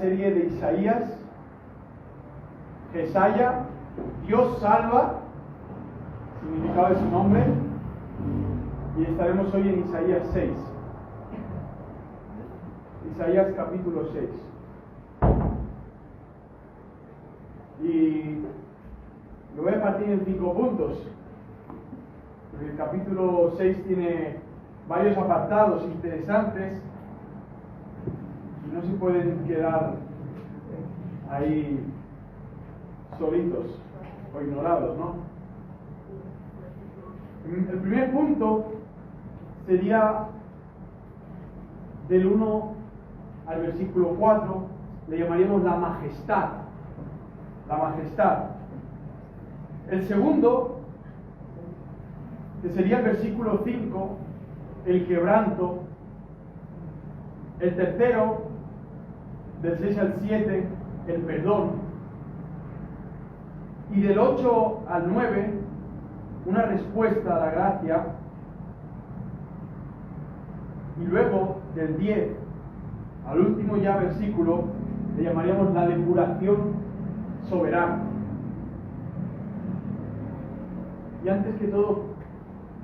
serie de Isaías, Jesaya, Dios salva, significado de su nombre, y estaremos hoy en Isaías 6. Isaías capítulo 6. Y lo voy a partir en 5 puntos, porque el capítulo 6 tiene varios apartados interesantes y no se pueden quedar ahí solitos o ignorados, ¿no? El primer punto sería del 1 al versículo 4, le llamaríamos la majestad. La majestad. El segundo, que sería el versículo 5, el quebranto. El tercero, del 6 al 7, el perdón. Y del 8 al 9, una respuesta a la gracia. Y luego, del 10 al último ya versículo, le llamaríamos la depuración soberana. Y antes que todo,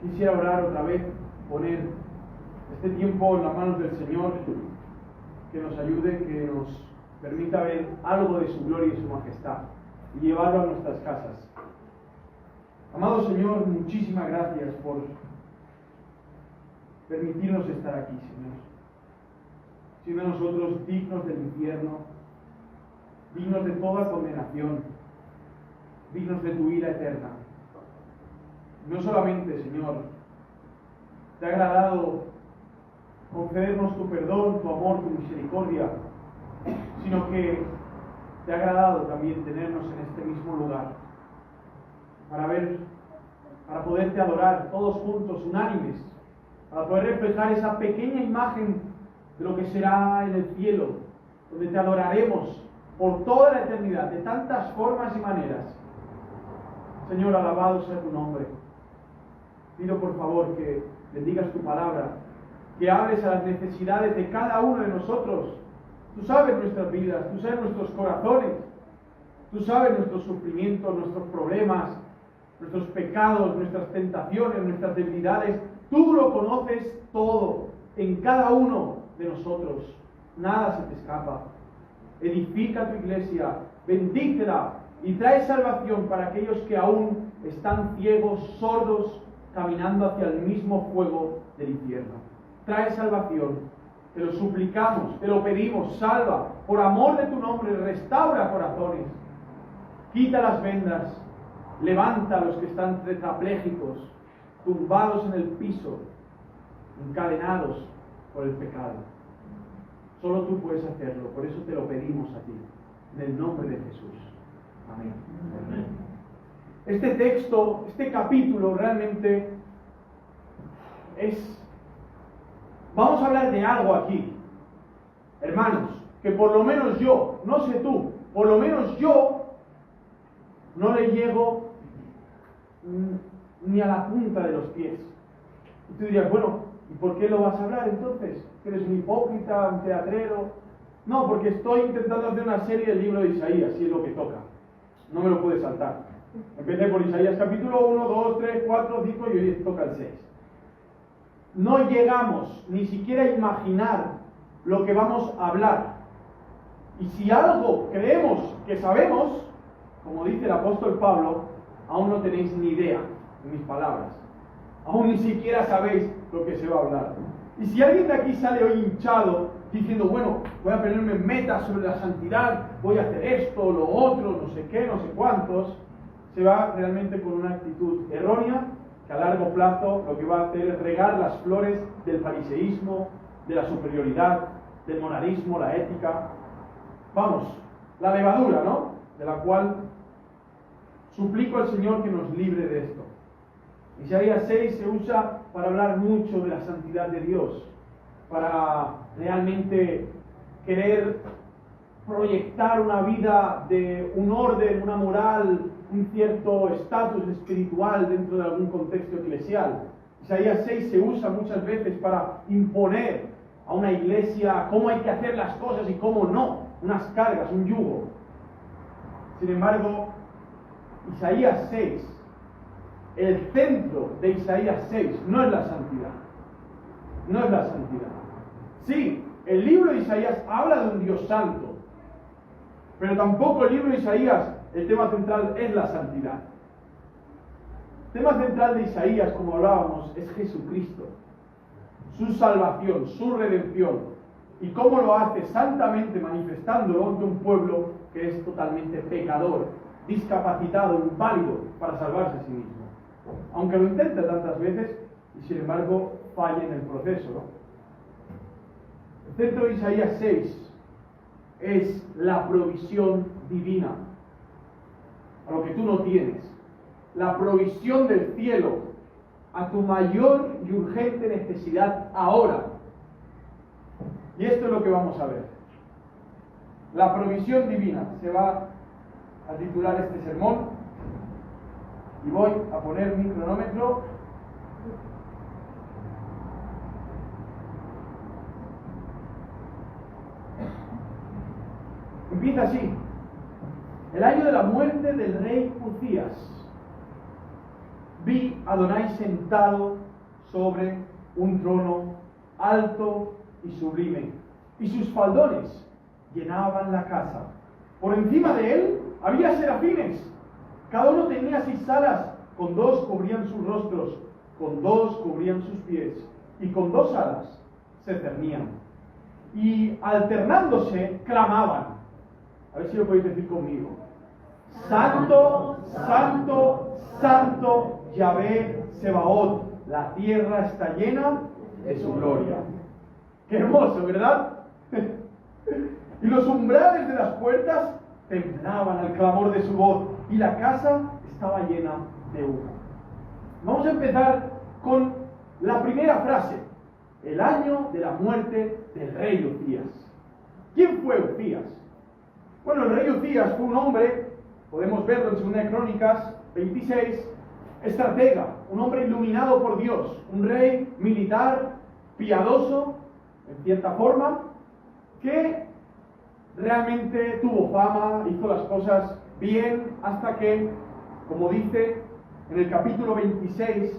quisiera orar otra vez, poner este tiempo en las manos del Señor, que nos ayude, que nos permita ver algo de su gloria y su majestad y llevarlo a nuestras casas. Amado Señor, muchísimas gracias por permitirnos estar aquí, Señor. Siendo nosotros dignos del infierno, dignos de toda condenación, dignos de tu ira eterna. No solamente, Señor, te ha agradado concedernos tu perdón, tu amor, tu misericordia, sino que te ha agradado también tenernos en este mismo lugar para poderte adorar todos juntos, unánimes, para poder reflejar esa pequeña imagen de lo que será en el cielo, donde te adoraremos por toda la eternidad, de tantas formas y maneras. Señor, alabado sea tu nombre. Pido por favor que bendigas tu palabra, que hables a las necesidades de cada uno de nosotros. Tú sabes nuestras vidas, tú sabes nuestros corazones, tú sabes nuestros sufrimientos, nuestros problemas, nuestros pecados, nuestras tentaciones, nuestras debilidades. Tú lo conoces todo en cada uno de nosotros. Nada se te escapa. Edifica tu iglesia, bendícela y trae salvación para aquellos que aún están ciegos, sordos, caminando hacia el mismo fuego del infierno. Trae salvación, te lo suplicamos, te lo pedimos, salva, por amor de tu nombre, restaura corazones, quita las vendas, levanta a los que están tetrapléjicos, tumbados en el piso, encadenados por el pecado. Solo tú puedes hacerlo, por eso te lo pedimos a ti, en el nombre de Jesús. Amén. Amén. Este texto, este capítulo realmente vamos a hablar de algo aquí, hermanos, que por lo menos yo, no sé tú, por lo menos yo no le llego ni a la punta de los pies. Y tú dirías, bueno, ¿y por qué lo vas a hablar entonces? ¿Eres un hipócrita, un teatrero? No, porque estoy intentando hacer una serie del libro de Isaías, y es lo que toca. No me lo puedes saltar. Empecé por Isaías capítulo 1, 2, 3, 4, 5 y hoy toca el 6. No llegamos ni siquiera a imaginar lo que vamos a hablar. Y si algo creemos que sabemos, como dice el apóstol Pablo, aún no tenéis ni idea de mis palabras. Aún ni siquiera sabéis lo que se va a hablar. Y si alguien de aquí sale hoy hinchado, diciendo, bueno, voy a ponerme metas sobre la santidad, voy a hacer esto, lo otro, no sé qué, no sé cuántos, se va realmente con una actitud errónea, que a largo plazo lo que va a hacer es regar las flores del fariseísmo, de la superioridad, del moralismo, la ética. Vamos, la levadura, ¿no? De la cual suplico al Señor que nos libre de esto. Isaías 6 se usa para hablar mucho de la santidad de Dios, para realmente querer proyectar una vida de un orden, una moral, un cierto estatus espiritual dentro de algún contexto eclesial. Isaías 6 se usa muchas veces para imponer a una iglesia cómo hay que hacer las cosas y cómo no. unas cargas, un yugo. Sin embargo, Isaías 6, el centro de Isaías 6 no es la santidad. No es la santidad. Sí, el libro de Isaías habla de un Dios santo, pero tampoco el libro de Isaías, el tema central es la santidad. El tema central de Isaías, como hablábamos, es Jesucristo, su salvación, su redención, y cómo lo hace santamente manifestándolo ante un pueblo que es totalmente pecador, discapacitado, inválido para salvarse a sí mismo. Aunque lo intenta tantas veces y sin embargo falla en el proceso, ¿no? El centro de Isaías 6 es la provisión divina, a lo que tú no tienes, la provisión del cielo a tu mayor y urgente necesidad ahora. Y esto es lo que vamos a ver. La provisión divina. Se va a titular este sermón. Y voy a poner mi cronómetro. Empieza así. El año de la muerte del rey Uzías, vi a Adonai sentado sobre un trono alto y sublime, y sus faldones llenaban la casa. Por encima de él había serafines. Cada uno tenía 6 alas, con 2 cubrían sus rostros, con 2 cubrían sus pies, y con 2 alas se cernían. Y alternándose, clamaban. A ver si lo podéis decir conmigo. Santo, santo, santo, Yahvé Sebaot, la tierra está llena de su gloria. Qué hermoso, ¿verdad? Y los umbrales de las puertas temblaban al clamor de su voz, y la casa estaba llena de humo. Vamos a empezar con la primera frase: el año de la muerte del rey Uzías. ¿Quién fue Uzías? Bueno, el rey Uzías fue un hombre, podemos verlo en 2 Crónicas 26, estratega, un hombre iluminado por Dios, un rey militar, piadoso, en cierta forma, que realmente tuvo fama, hizo las cosas bien, hasta que, como dice en el capítulo 26,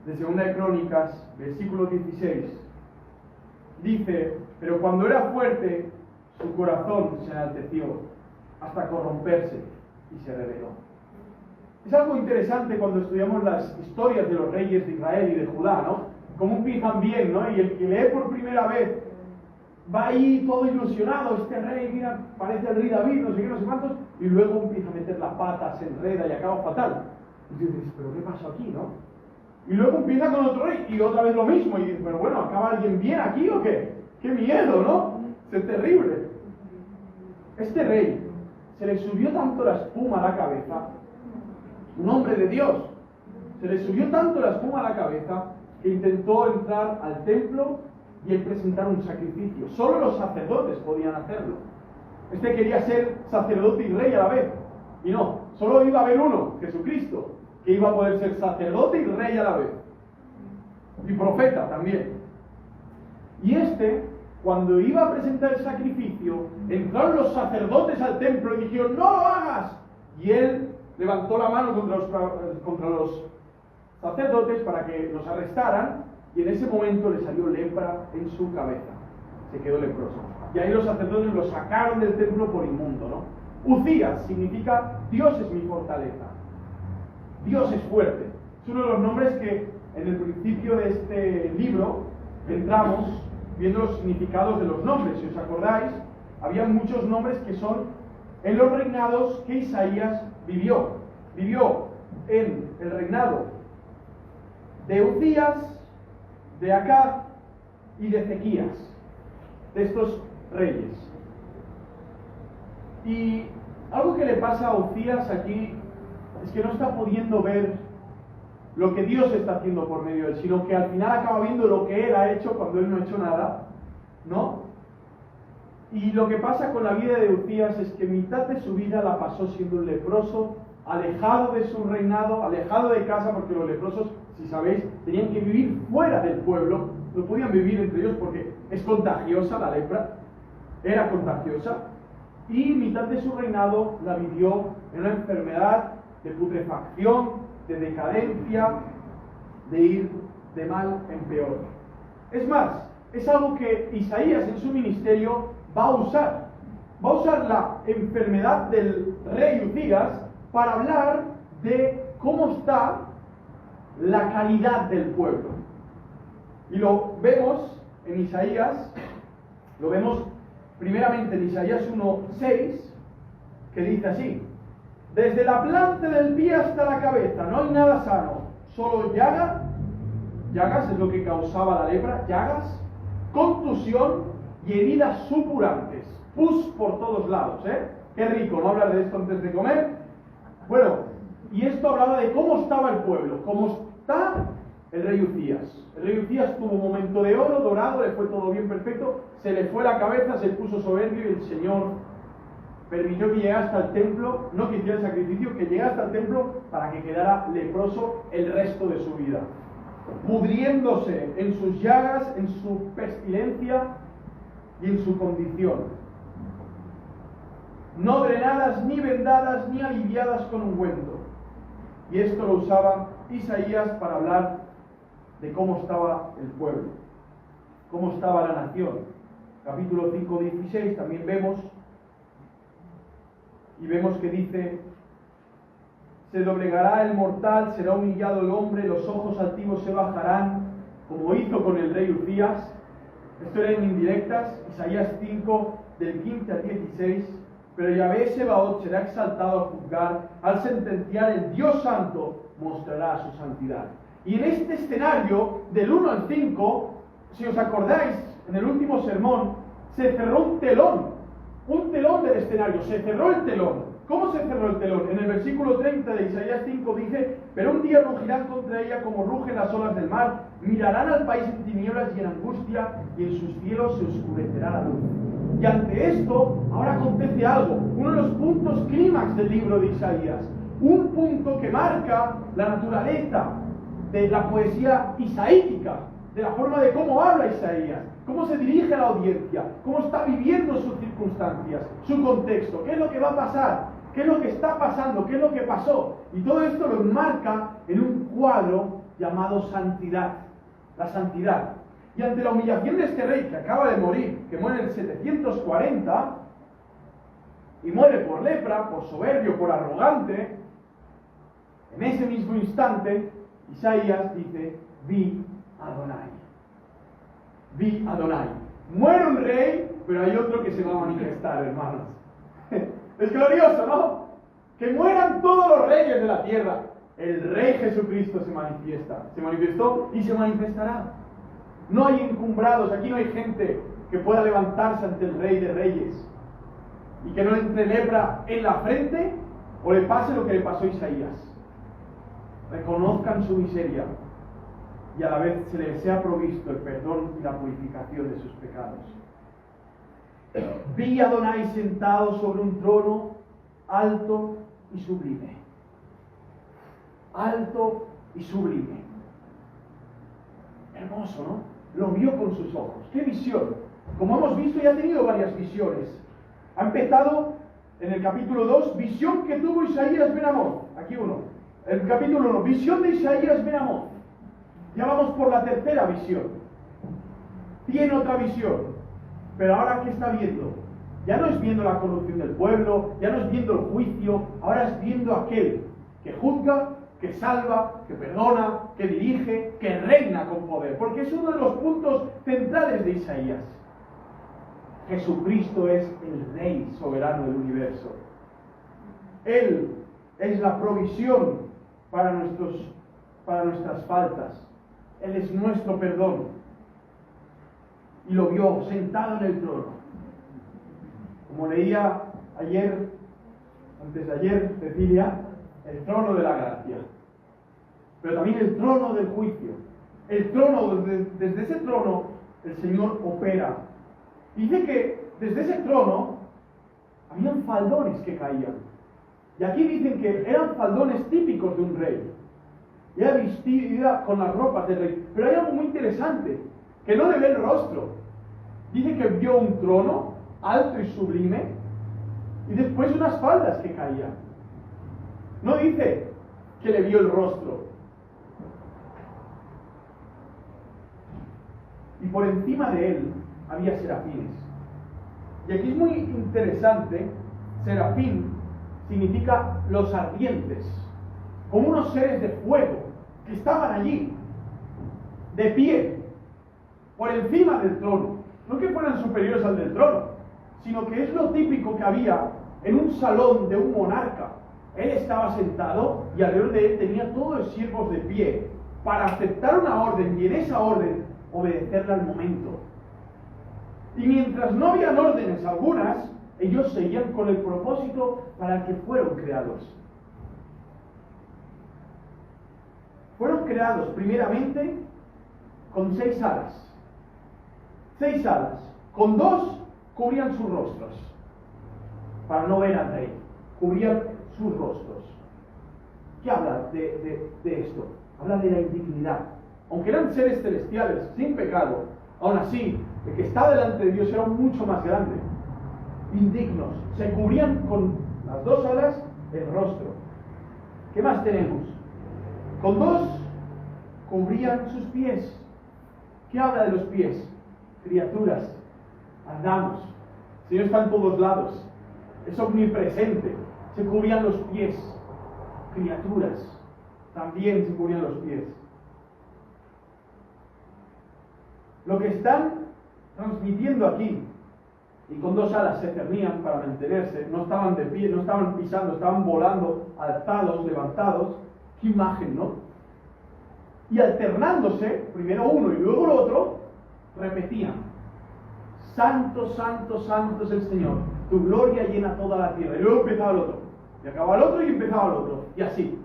de 2 Crónicas, versículo 16, dice: pero cuando era fuerte, su corazón se enalteció hasta corromperse y se rebeló. Es algo interesante cuando estudiamos las historias de los reyes de Israel y de Judá, ¿no? Cómo empiezan bien, ¿no? Y el que lee por primera vez va ahí todo ilusionado: este rey, mira, parece el rey David, no sé qué, no sé cuántos, y luego empieza a meter la pata, se enreda y acaba fatal. Y dices, ¿pero qué pasó aquí, no? Y luego empieza con otro rey y otra vez lo mismo, y dices, pero bueno, ¿acaba alguien bien aquí o qué? ¡Qué miedo!, ¿no? Es terrible. Este rey se le subió tanto la espuma a la cabeza, un hombre de Dios, se le subió tanto la espuma a la cabeza que intentó entrar al templo y presentar un sacrificio. Solo los sacerdotes podían hacerlo. Este quería ser sacerdote y rey a la vez, y no, solo iba a haber uno, Jesucristo, que iba a poder ser sacerdote y rey a la vez, y profeta también. Y cuando iba a presentar el sacrificio, entraron los sacerdotes al templo y dijeron, ¡no lo hagas! Y él levantó la mano contra los sacerdotes para que los arrestaran, y en ese momento le salió lepra en su cabeza, se quedó leproso. Y ahí los sacerdotes lo sacaron del templo por inmundo, ¿no? Uzías significa Dios es mi fortaleza, Dios es fuerte. Es uno de los nombres que en el principio de este libro entramos viendo los significados de los nombres. Si os acordáis, había muchos nombres que son en los reinados que Isaías vivió. Vivió en el reinado de Uzías, de Acaz y de Ezequías, de estos reyes. Y algo que le pasa a Uzías aquí es que no está pudiendo ver lo que Dios está haciendo por medio de él, sino que al final acaba viendo lo que él ha hecho cuando él no ha hecho nada, ¿no? Y lo que pasa con la vida de Uzías es que mitad de su vida la pasó siendo un leproso, alejado de su reinado, alejado de casa, porque los leprosos, si sabéis, tenían que vivir fuera del pueblo lo podían vivir entre ellos porque es contagiosa la lepra, era contagiosa, y mitad de su reinado la vivió en una enfermedad de putrefacción, de decadencia, de ir de mal en peor. Es más, es algo que Isaías en su ministerio va a usar. Va a usar la enfermedad del rey Uzías para hablar de cómo está la calidad del pueblo. Y lo vemos en Isaías, lo vemos primeramente en Isaías 1:6, que dice así: desde la planta del pie hasta la cabeza no hay nada sano, solo llagas es lo que causaba la lepra, llagas, contusión y heridas supurantes, pus por todos lados, Qué rico, ¿no? Hablar de esto antes de comer. Bueno, y esto hablaba de cómo estaba el pueblo, cómo está el rey Uzías. El rey Uzías tuvo un momento de oro, dorado, le fue todo bien, perfecto, se le fue la cabeza, se puso soberbio y el Señor permitió que llegara hasta el templo, no que hiciera el sacrificio, que llegara hasta el templo para que quedara leproso el resto de su vida, pudriéndose en sus llagas, en su pestilencia y en su condición, no drenadas, ni vendadas, ni aliviadas con ungüento. Y esto lo usaba Isaías para hablar de cómo estaba el pueblo, cómo estaba la nación. Capítulo 5:16 también vemos que dice: se doblegará el mortal, será humillado el hombre, los ojos altivos se bajarán, como hizo con el rey Uzías. Esto era en indirectas, Isaías 5, del 15 al 16. Pero Yahvé Sebaot será exaltado al juzgar, al sentenciar, el Dios Santo mostrará su santidad. Y en este escenario, del 1 al 5, si os acordáis, en el último sermón, se cerró un telón del escenario, se cerró el telón. ¿Cómo se cerró el telón? En el versículo 30 de Isaías 5 dice: pero un día rugirán contra ella como rugen las olas del mar, mirarán al país en tinieblas y en angustia, y en sus cielos se oscurecerá la luz. Y ante esto, ahora acontece algo, uno de los puntos clímax del libro de Isaías, un punto que marca la naturaleza de la poesía isaítica, de la forma de cómo habla Isaías, cómo se dirige a la audiencia, cómo está viviendo sus circunstancias, su contexto, qué es lo que va a pasar, qué es lo que está pasando, qué es lo que pasó. Y todo esto lo enmarca en un cuadro llamado santidad, la santidad. Y ante la humillación de este rey que acaba de morir, que muere en el 740, y muere por lepra, por soberbio, por arrogante, en ese mismo instante, Isaías dice: vi Adonai. Vi Adonai. Muere un rey, pero hay otro que se va a manifestar, hermanos. Es glorioso, ¿no? Que mueran todos los reyes de la tierra. El Rey Jesucristo se manifiesta. Se manifestó y se manifestará. No hay encumbrados, aquí no hay gente que pueda levantarse ante el Rey de Reyes y que no le entre lepra en la frente o le pase lo que le pasó a Isaías. Reconozcan su miseria y a la vez se les sea provisto el perdón y la purificación de sus pecados. Vi a Adonai sentado sobre un trono alto y sublime. Alto y sublime. Hermoso, ¿no? Lo vio con sus ojos. ¡Qué visión! Como hemos visto, ya ha tenido varias visiones. Ha empezado en el capítulo 2, visión que tuvo Isaías ben Amós. Aquí uno. El capítulo 1, visión de Isaías ben Amós. Ya vamos por la tercera visión. Tiene otra visión. Pero ahora, ¿qué está viendo? Ya no es viendo la corrupción del pueblo, ya no es viendo el juicio, ahora es viendo aquel que juzga, que salva, que perdona, que dirige, que reina con poder. Porque es uno de los puntos centrales de Isaías. Jesucristo es el Rey soberano del universo. Él es la provisión para nuestras faltas. Él es nuestro perdón. Y lo vio sentado en el trono. Como leía antes de ayer, Cecilia, el trono de la gracia. Pero también el trono del juicio. El trono, desde ese trono, el Señor opera. Dice que desde ese trono habían faldones que caían. Y aquí dicen que eran faldones típicos de un rey. Era vestida con las ropas del rey. Pero hay algo muy interesante. que no le ve el rostro. Dice que vio un trono alto y sublime y después unas faldas que caían. No dice que le vio el rostro. Y por encima de él había serafines. Y aquí es muy interesante, serafín significa los ardientes, como unos seres de fuego que estaban allí, de pie, por encima del trono. No que fueran superiores al del trono, sino que es lo típico que había en un salón de un monarca. Él estaba sentado y alrededor de él tenía todos los siervos de pie para aceptar una orden y en esa orden obedecerla al momento. Y mientras no habían órdenes algunas, ellos seguían con el propósito para el que fueron creados. Fueron creados primeramente con 6 alas. 6 alas. Con 2 cubrían sus rostros, para no ver al rey. Cubrían sus rostros. ¿Qué habla de esto? Habla de la indignidad. Aunque eran seres celestiales, sin pecado, aún así, el que está delante de Dios era mucho más grande. Indignos. Se cubrían con las 2 alas el rostro. ¿Qué más tenemos? Con 2 cubrían sus pies. ¿Qué habla de los pies? Criaturas. Andamos. El Señor está en todos lados. Es omnipresente. Se cubrían los pies. Criaturas. También se cubrían los pies. Lo que están transmitiendo aquí, y con 2 alas se cernían para mantenerse, no estaban de pie, no estaban pisando, estaban volando, alzados, levantados. Qué imagen, ¿no? Y alternándose, primero uno y luego el otro, repetían: Santo, santo, santo es el Señor, tu gloria llena toda la tierra. Y luego empezaba el otro, y acababa el otro y empezaba el otro, y así.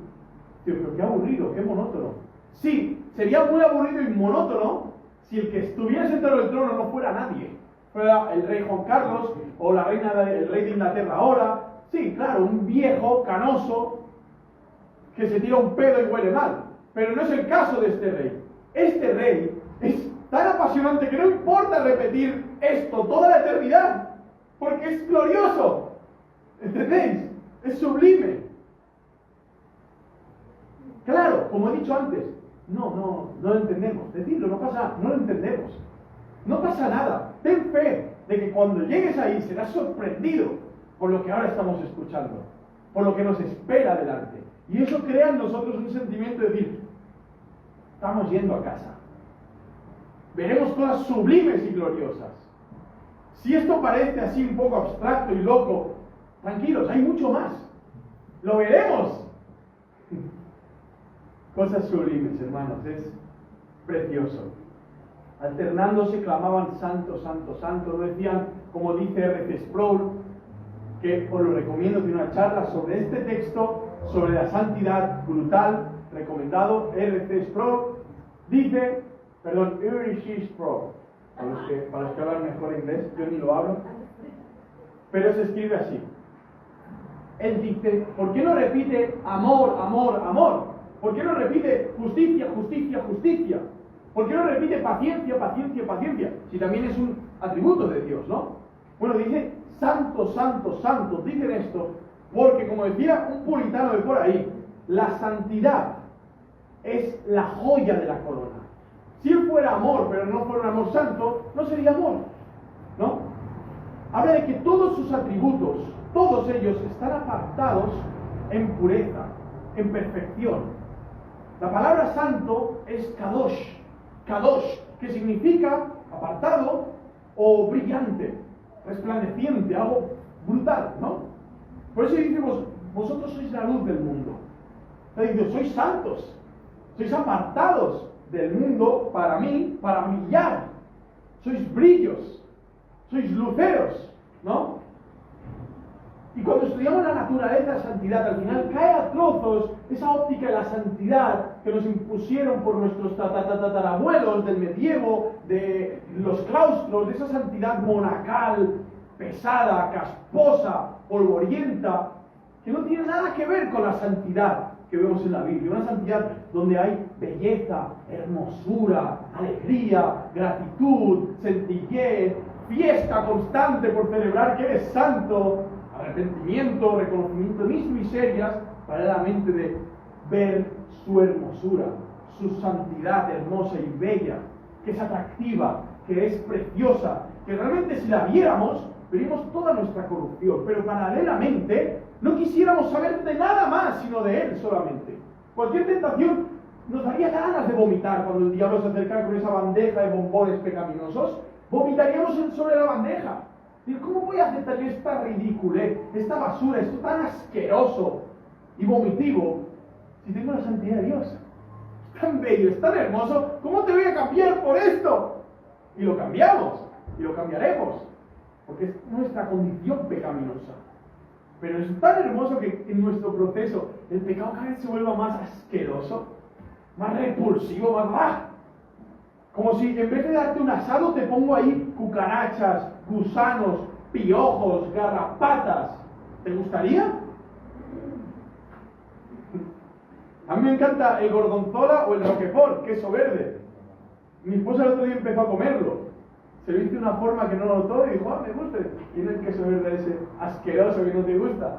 Tío, pero qué aburrido, qué monótono. Sí, sería muy aburrido y monótono si el que estuviera sentado en el trono no fuera nadie. Fuera el rey Juan Carlos o la reina el rey de Inglaterra ahora. Sí, claro, un viejo canoso que se tira un pedo y huele mal. Pero no es el caso de este rey. Este rey es tan apasionante que no importa repetir esto toda la eternidad, porque es glorioso. ¿Entendéis? Es sublime. Claro, como he dicho antes, no lo entendemos. Decidlo, no pasa, no lo entendemos. No pasa nada. Ten fe de que cuando llegues ahí serás sorprendido por lo que ahora estamos escuchando, por lo que nos espera adelante. Y eso crea en nosotros un sentimiento de decir: estamos yendo a casa. Veremos cosas sublimes y gloriosas. Si esto parece así un poco abstracto y loco, tranquilos, hay mucho más. Lo veremos. Cosas sublimes, hermanos, es precioso. Alternándose clamaban santo, santo, santo. No decían, como dice R.C. Sproul, que os lo recomiendo, tiene una charla sobre este texto, sobre la santidad brutal, recomendado. R.C. Sproul dice, R.C. Sproul, para los que hablan mejor inglés, yo ni lo hablo, pero se escribe así. Él dice, ¿por qué no repite amor, amor, amor? ¿Por qué no repite justicia, justicia, justicia? ¿Por qué no repite paciencia, paciencia, paciencia? Si también es un atributo de Dios, ¿no? Bueno, dice santo, santo, santo. Dicen esto porque, como decía un puritano de por ahí, la santidad es la joya de la corona. Si él fuera amor, pero no fuera un amor santo, no sería amor, ¿no? Habla de que todos sus atributos, todos ellos están apartados en pureza, en perfección. La palabra santo es kadosh, kadosh, que significa apartado o brillante, resplandeciente, algo brutal, ¿no? Por eso dice, vosotros sois la luz del mundo. Está diciendo, sois santos, sois apartados del mundo para mí, para brillar. Sois brillos, sois luceros, ¿no? Y cuando estudiamos la naturaleza de la santidad, al final cae a trozos esa óptica de la santidad que nos impusieron por nuestros tatarabuelos del medievo, de los claustros, de esa santidad monacal, pesada, casposa, polvorienta, que no tiene nada que ver con la santidad que vemos en la Biblia, una santidad donde hay belleza, hermosura, alegría, gratitud, sencillez, fiesta constante por celebrar que eres santo, arrepentimiento, reconocimiento de mis miserias, paralelamente de ver su hermosura, su santidad hermosa y bella, que es atractiva, que es preciosa, que realmente si la viéramos, veríamos toda nuestra corrupción, pero paralelamente no quisiéramos saber de nada más, sino de Él solamente. Cualquier tentación nos daría ganas de vomitar cuando el diablo se acerca con esa bandeja de bombones pecaminosos. Vomitaríamos sobre la bandeja. ¿Y cómo voy a aceptar yo esta ridiculez, esta basura, esto tan asqueroso y vomitivo, si tengo la santidad de Dios? Es tan bello, es tan hermoso, ¿cómo te voy a cambiar por esto? Y lo cambiamos, y lo cambiaremos, porque es nuestra condición pecaminosa. Pero es tan hermoso que en nuestro proceso el pecado cada vez se vuelva más asqueroso, más repulsivo, más ¡ah! Como si en vez de darte un asado te pongo ahí cucarachas, gusanos, piojos, garrapatas. ¿Te gustaría? A mí me encanta el gorgonzola o el roquefort, queso verde. Mi esposa el otro día empezó a comerlo. Se lo hice de una forma que no lo notó y dijo, me gusta. Tiene el queso verde ese asqueroso que no te gusta.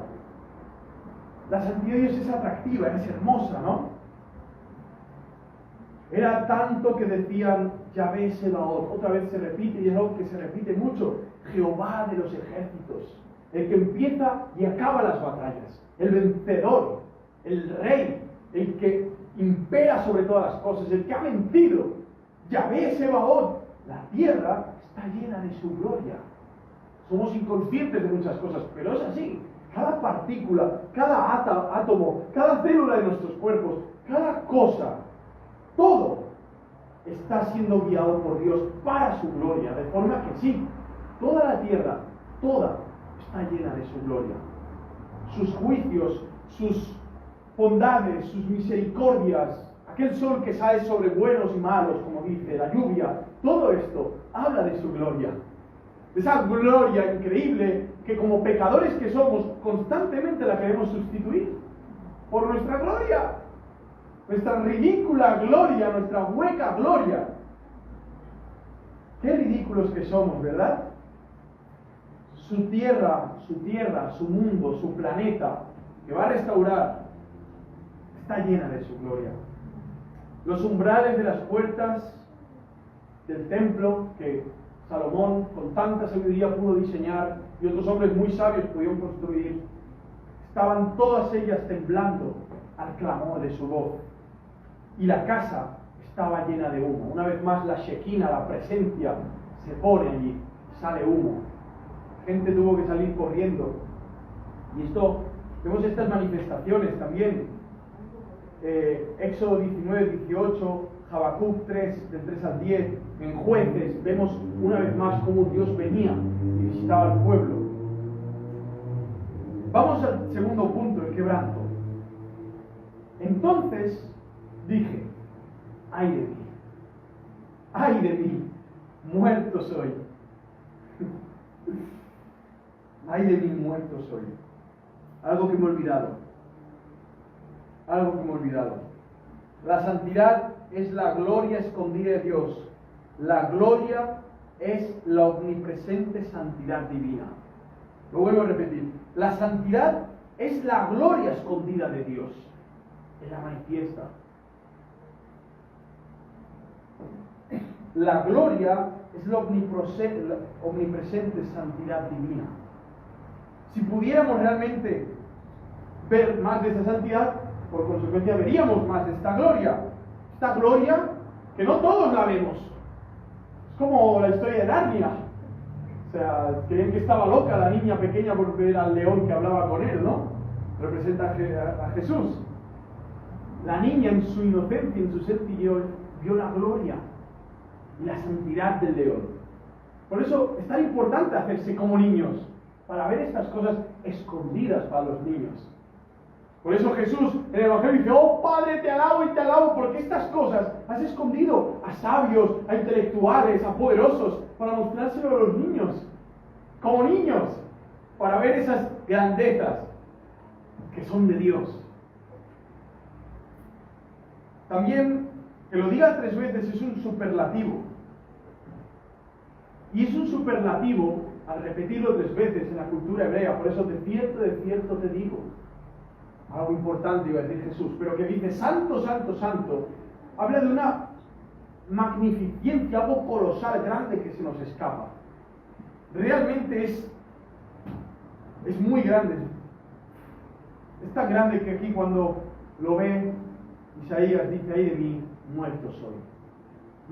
La santidad de Dios es atractiva, es hermosa, ¿no? Era tanto que decían Yahvé Sebaot. Otra vez se repite y es algo que se repite mucho. Jehová de los ejércitos. El que empieza y acaba las batallas. El vencedor. El rey. El que impera sobre todas las cosas. El que ha vencido. Yahvé Sebaot. La tierra está llena de su gloria. Somos inconscientes de muchas cosas, pero es así. Cada partícula, cada átomo, cada célula de nuestros cuerpos, cada cosa, todo está siendo guiado por Dios para su gloria, de forma que sí, toda la tierra, toda está llena de su gloria. Sus juicios, sus bondades, sus misericordias, aquel sol que sale sobre buenos y malos, como dice, la lluvia, todo esto habla de su gloria. Esa gloria increíble que como pecadores que somos, constantemente la queremos sustituir por nuestra gloria. Nuestra ridícula gloria, nuestra hueca gloria. Qué ridículos que somos, ¿verdad? Su tierra, su mundo, su planeta, que va a restaurar, está llena de su gloria. Los umbrales de las puertas del templo que Salomón con tanta sabiduría pudo diseñar y otros hombres muy sabios pudieron construir, estaban todas ellas temblando al clamor de su voz. Y la casa estaba llena de humo. Una vez más la Shekinah, la presencia, se pone allí, sale humo. La gente tuvo que salir corriendo. Y esto, vemos estas manifestaciones también. Éxodo 19, 18, Habacuc 3, del 3 al 10, en Jueces, vemos una vez más cómo Dios venía y visitaba al pueblo. Vamos al segundo punto, el quebranto. Entonces dije, ay de mí, muerto soy. Ay de mí, muerto soy. Algo que me he olvidado. La santidad es la gloria escondida de Dios. La gloria es la omnipresente santidad divina. Lo vuelvo a repetir. La santidad es la gloria escondida de Dios. Es la manifiesta. La gloria es la omnipresente santidad divina. Si pudiéramos realmente ver más de esa santidad, por consecuencia veríamos más de esta gloria. Esta gloria que no todos la vemos. Es como la historia de Narnia. O sea, creen que estaba loca la niña pequeña por ver al león que hablaba con él, ¿no? Representa a Jesús. La niña en su inocencia, en su sencillez, vio la gloria y la santidad del león. Por eso es tan importante hacerse como niños, para ver estas cosas escondidas para los niños. Por eso Jesús en el Evangelio dice, oh Padre, te alabo, porque estas cosas has escondido a sabios, a intelectuales, a poderosos, para mostrárselo a los niños, como niños, para ver esas grandezas que son de Dios. También, que lo diga 3 veces es un superlativo. Y es un superlativo al repetirlo 3 veces en la cultura hebrea. Por eso de cierto te digo. Algo importante iba a decir Jesús, pero que dice santo, santo, santo. Habla de una magnificencia, algo colosal, grande que se nos escapa. Realmente es muy grande. Es tan grande que aquí cuando lo ve Isaías dice, ay de mí, muerto soy.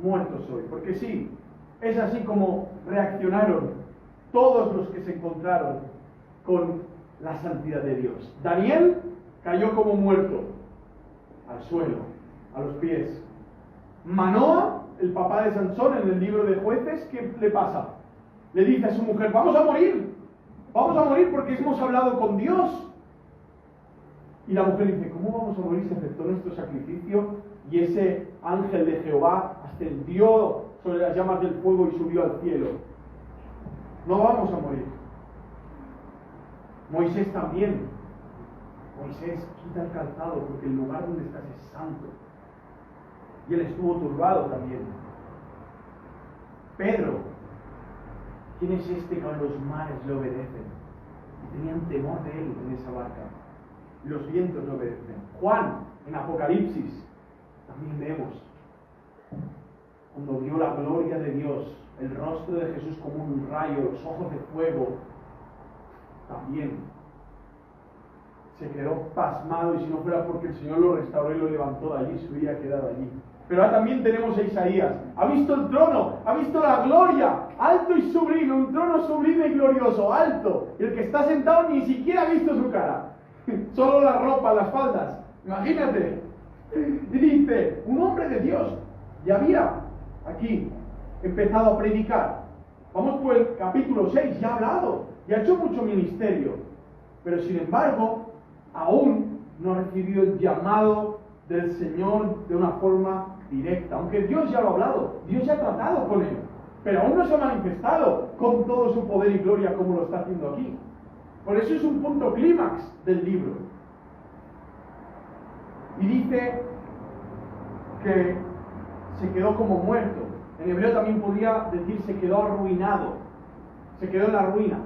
Muerto soy. Porque sí, es así como reaccionaron todos los que se encontraron con la santidad de Dios. Daniel cayó como muerto al suelo, a los pies. Manoa, el papá de Sansón, en el libro de Jueces, ¿qué le pasa? Le dice a su mujer, vamos a morir porque hemos hablado con Dios. Y la mujer dice, ¿cómo vamos a morir si aceptó nuestro sacrificio? Y ese ángel de Jehová ascendió sobre las llamas del fuego y subió al cielo. No vamos a morir. Moisés también. Moisés quita el calzado porque el lugar donde estás es santo. Y él estuvo turbado también. Pedro, ¿quién es este que a los mares le obedecen? Y tenían temor de él en esa barca. Los vientos le obedecen. Juan, en Apocalipsis, también vemos cuando vio la gloria de Dios, el rostro de Jesús como un rayo, los ojos de fuego, también se quedó pasmado, y si no fuera porque el Señor lo restauró y lo levantó de allí, se hubiera quedado allí. Pero ahora también tenemos a Isaías. Ha visto el trono, ha visto la gloria, alto y sublime, un trono sublime y glorioso, alto. Y el que está sentado ni siquiera ha visto su cara, solo la ropa, las faldas. Imagínate. Y dice, un hombre de Dios ya había aquí empezado a predicar. Vamos por el capítulo 6, ya ha hablado, ya ha hecho mucho ministerio. Pero sin embargo, aún no ha recibido el llamado del Señor de una forma directa. Aunque Dios ya lo ha hablado, Dios ya ha tratado con él, pero aún no se ha manifestado con todo su poder y gloria como lo está haciendo aquí. Por eso es un punto clímax del libro. Y dice que se quedó como muerto. En hebreo también podría decir se quedó arruinado, se quedó en la ruina.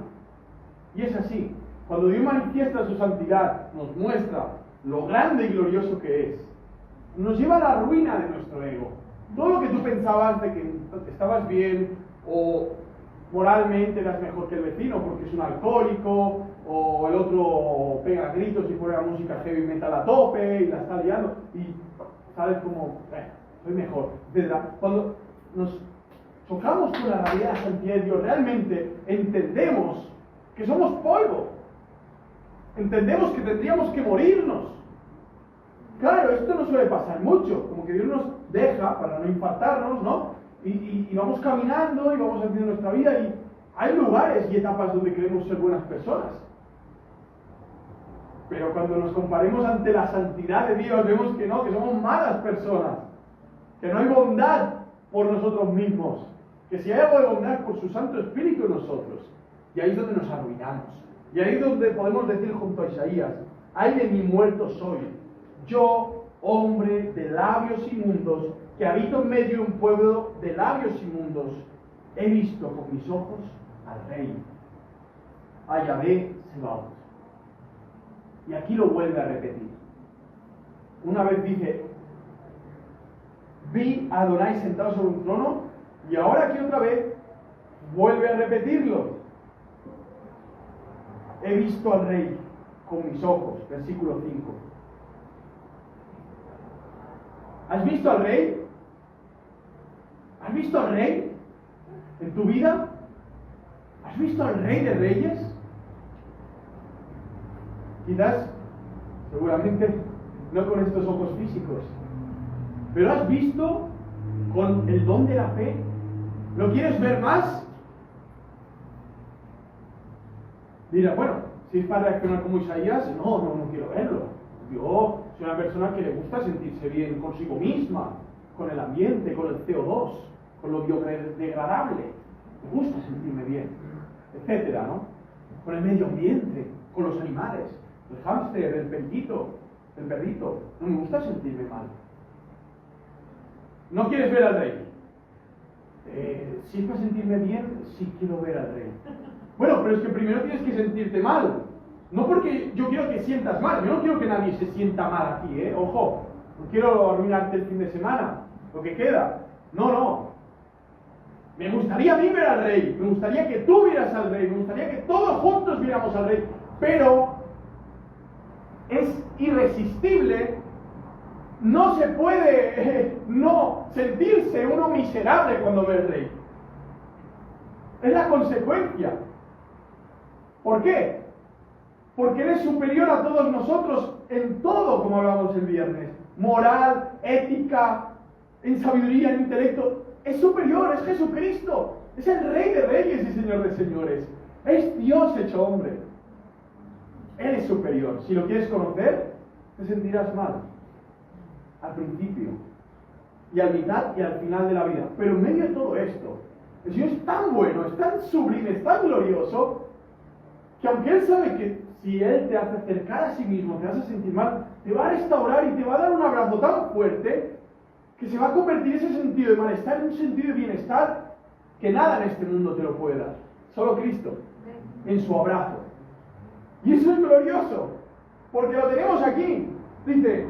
Y es así. Cuando Dios manifiesta su santidad, nos muestra lo grande y glorioso que es, nos lleva a la ruina de nuestro ego. Todo lo que tú pensabas de que estabas bien o moralmente eras mejor que el vecino porque es un alcohólico, o el otro pega gritos y pone la música heavy metal a tope y la está liando, y sabes como, soy mejor, etc. Cuando nos chocamos con la realidad de la santidad de Dios, realmente entendemos que somos polvo. Entendemos que tendríamos que morirnos. Claro, esto no suele pasar mucho, como que Dios nos deja para no infartarnos, ¿no? Y vamos caminando y vamos haciendo nuestra vida, y hay lugares y etapas donde queremos ser buenas personas. Pero cuando nos comparemos ante la santidad de Dios, vemos que no, que somos malas personas, que no hay bondad por nosotros mismos, que si hay algo de bondad por su Santo Espíritu en nosotros. Y ahí es donde nos arruinamos. Y ahí es donde podemos decir junto a Isaías, ay de mí muerto soy, yo, hombre de labios inmundos, que habito en medio de un pueblo de labios inmundos, he visto con mis ojos al Rey, a Yahvé Sebaot. Y aquí lo vuelve a repetir. Una vez dice, vi a Adonai sentado sobre un trono, y ahora aquí otra vez vuelve a repetirlo. He visto al Rey con mis ojos, versículo 5. ¿Has visto al Rey? ¿Has visto al Rey en tu vida? ¿Has visto al Rey de Reyes? Quizás, seguramente, no con estos ojos físicos, pero ¿has visto con el don de la fe? ¿Lo quieres ver más? Dirá, bueno, si es para reaccionar como Isaías, no quiero verlo. Yo soy una persona que le gusta sentirse bien consigo misma, con el ambiente, con el CO2, con lo biodegradable. Me gusta sentirme bien, etcétera, ¿no? Con el medio ambiente, con los animales, el hámster, el periquito, el perrito. No me gusta sentirme mal. ¿No quieres ver al rey? Si es para sentirme bien, sí quiero ver al rey. Bueno, pero es que primero tienes que sentirte mal. No porque yo quiero que sientas mal. Yo no quiero que nadie se sienta mal aquí, ¿eh? Ojo. No quiero arruinarte el fin de semana, lo que queda. No. Me gustaría a mí ver al rey. Me gustaría que tú vieras al rey. Me gustaría que todos juntos viéramos al rey. Pero es irresistible. No se puede no sentirse uno miserable cuando ve al rey. Es la consecuencia. ¿Por qué? Porque Él es superior a todos nosotros en todo, como hablábamos el viernes. Moral, ética, en sabiduría, en intelecto. Es superior, es Jesucristo. Es el Rey de Reyes y Señor de Señores. Es Dios hecho hombre. Él es superior. Si lo quieres conocer, te sentirás mal. Al principio. Y al mitad y al final de la vida. Pero en medio de todo esto, el Señor es tan bueno, es tan sublime, es tan glorioso, que aunque Él sabe que si Él te hace acercar a sí mismo, te hace sentir mal, te va a restaurar y te va a dar un abrazo tan fuerte que se va a convertir ese sentido de malestar en un sentido de bienestar que nada en este mundo te lo puede dar. Solo Cristo, en su abrazo. Y eso es glorioso, porque lo tenemos aquí. Dice,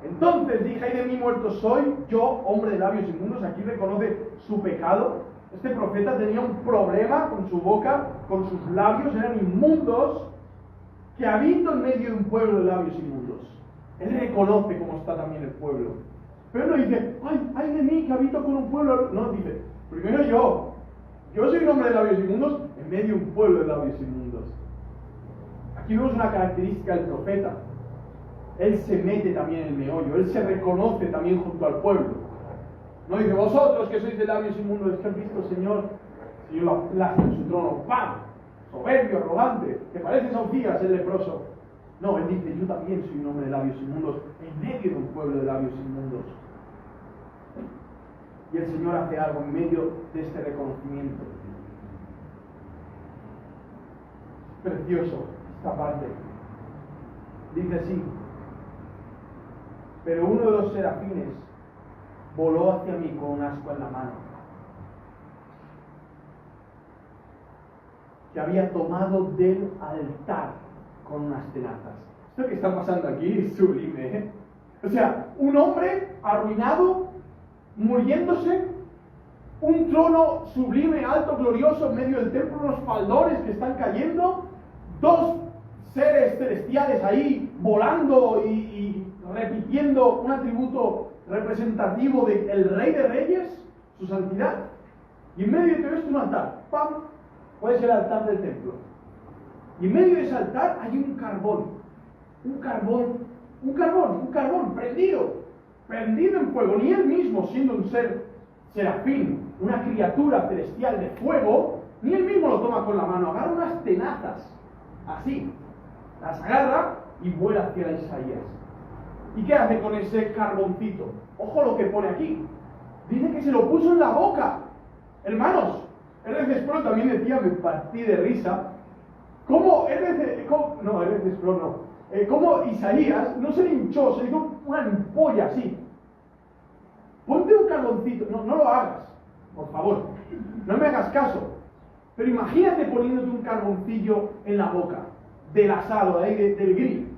entonces dije, ay de mí muerto soy, yo, hombre de labios inmundos. Aquí reconoce su pecado. Este profeta tenía un problema con su boca, con sus labios, eran inmundos, que habito en medio de un pueblo de labios inmundos. Él reconoce cómo está también el pueblo. Pero no dice, ay de mí que habito con un pueblo. No, dice, primero yo soy un hombre de labios inmundos en medio de un pueblo de labios inmundos. Aquí vemos una característica del profeta. Él se mete también en el meollo, él se reconoce también junto al pueblo. No dice, vosotros que sois de labios inmundos, es que has visto, Señor lo aplasta en su trono, ¡pam! Soberbio, arrogante, que parece Sofías el leproso. No, él dice, yo también soy un hombre de labios inmundos, en medio de un pueblo de labios inmundos. Y el Señor hace algo en medio de este reconocimiento. Es precioso esta parte. Dice así, pero uno de los serafines voló hacia mí con un ascua en la mano, que había tomado del altar con unas tenazas. Esto que está pasando aquí es sublime, ¿eh? O sea, un hombre arruinado, muriéndose, un trono sublime, alto, glorioso en medio del templo, unos faldones que están cayendo, dos seres celestiales ahí volando y repitiendo un atributo representativo del Rey de Reyes, su santidad. Y en medio de todo esto un altar, ¡pam! Puede ser el altar del templo. Y en medio de ese altar hay un carbón prendido en fuego. Ni él mismo, siendo un ser serafín, una criatura celestial de fuego, ni él mismo lo toma con la mano, agarra unas tenazas, así, las agarra y vuela hacia Isaías. ¿Y qué hace con ese carboncito? Ojo lo que pone aquí. Dice que se lo puso en la boca. Hermanos, R.C. Sproul también decía, me partí de risa, cómo Isaías no se le hinchó, se le hizo una ampolla así. Ponte un carboncito, no lo hagas, por favor, no me hagas caso. Pero imagínate poniéndote un carboncillo en la boca, del asado, del grill.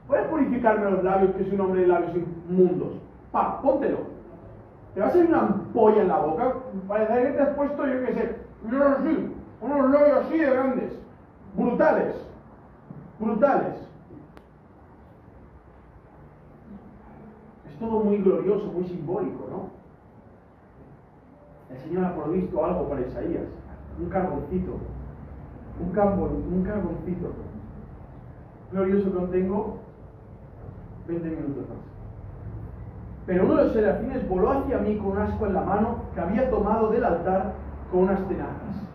Puedes purificarme los labios, que soy un hombre de labios inmundos. Póntelo. Te va a salir una ampolla en la boca. Parece que te has puesto, yo qué sé, unos labios así de grandes. Brutales. Es todo muy glorioso, muy simbólico, ¿no? El Señor ha provisto algo para Isaías. Un carboncito. Un carboncito. Glorioso que no tengo 20 minutos más. Pero uno de los serafines voló hacia mí con un ascua en la mano que había tomado del altar con unas tenazas.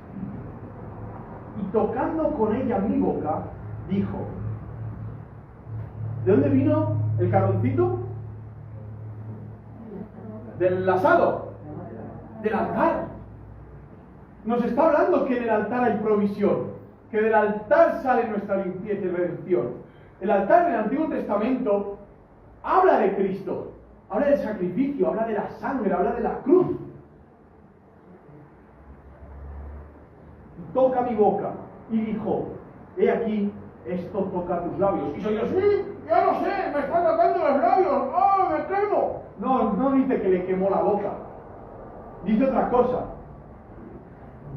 Y tocando con ella mi boca, dijo, ¿de dónde vino el carboncito? Del asado, del altar. Nos está hablando que en el altar hay provisión, que del altar sale nuestra limpieza y redención. El altar en el Antiguo Testamento habla de Cristo. habla del sacrificio, habla de la sangre, habla de la cruz. Toca mi boca. Y dijo, he aquí, esto toca tus labios. Y Isaías, sí, ya lo sé, me están tocando los labios, ¡oh, me quemo! No dice que le quemó la boca. Dice otra cosa.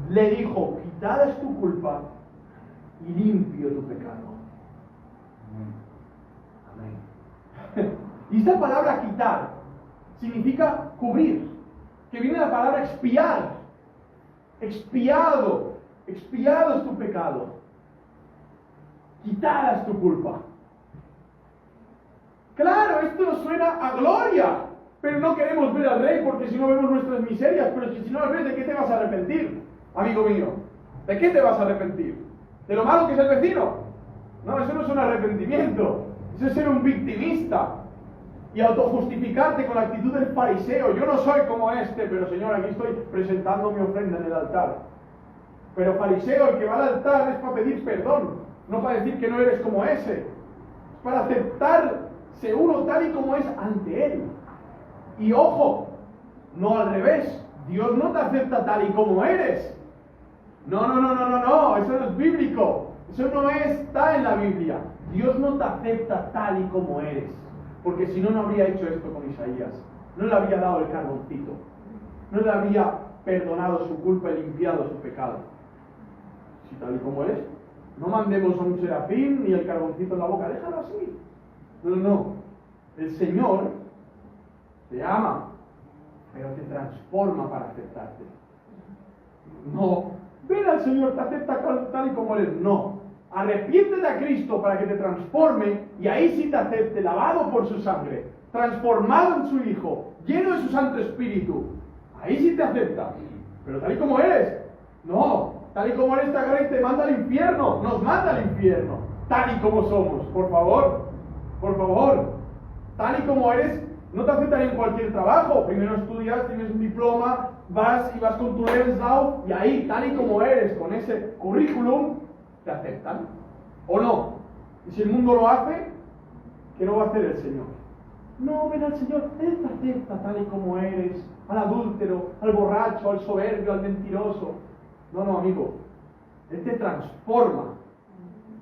Le dijo, quitada es tu culpa y limpio tu pecado. Amén. Y esta palabra quitar significa cubrir, que viene de la palabra expiar. Expiado es tu pecado. Quitada es tu culpa. Claro, esto nos suena a gloria, pero no queremos ver al Rey porque si no vemos nuestras miserias. Pero si no lo ves, ¿de qué te vas a arrepentir, amigo mío? ¿De qué te vas a arrepentir? ¿De lo malo que es el vecino? No, eso no es un arrepentimiento. Eso es ser un victimista y autojustificarte con la actitud del fariseo. Yo no soy como este, pero Señor, aquí estoy presentando mi ofrenda en el altar. Pero fariseo, el que va al altar es para pedir perdón, no para decir que no eres como ese. Es para aceptarse uno tal y como es ante Él. Y ojo, no al revés. Dios no te acepta tal y como eres. No, eso no es bíblico. Eso no está en la Biblia. Dios no te acepta tal y como eres. Porque si no, no habría hecho esto con Isaías. No le habría dado el carboncito. No le habría perdonado su culpa y limpiado su pecado. Si tal y como es, no mandemos a un serafín ni el carboncito en la boca. Déjalo así. No. El Señor te ama, pero te transforma para aceptarte. No. Ven al Señor, te acepta tal y como eres. No. Arrepiéntete a Cristo para que te transforme y ahí sí te acepte, lavado por su sangre, transformado en su Hijo, lleno de su Santo Espíritu. Ahí sí te acepta. Pero tal y como eres, no. Tal y como eres te agarra y te manda al infierno. Nos manda al infierno. Tal y como somos. Por favor. Tal y como eres, no te aceptan en cualquier trabajo. Primero estudias, tienes un diploma, vas con tu Lebenslauf y ahí, tal y como eres, con ese currículum, te aceptan. ¿O no? Y si el mundo lo hace, ¿qué no va a hacer el Señor? No, ven al Señor, Él te acepta tal y como eres, al adúltero, al borracho, al soberbio, al mentiroso. No, amigo, Él te transforma,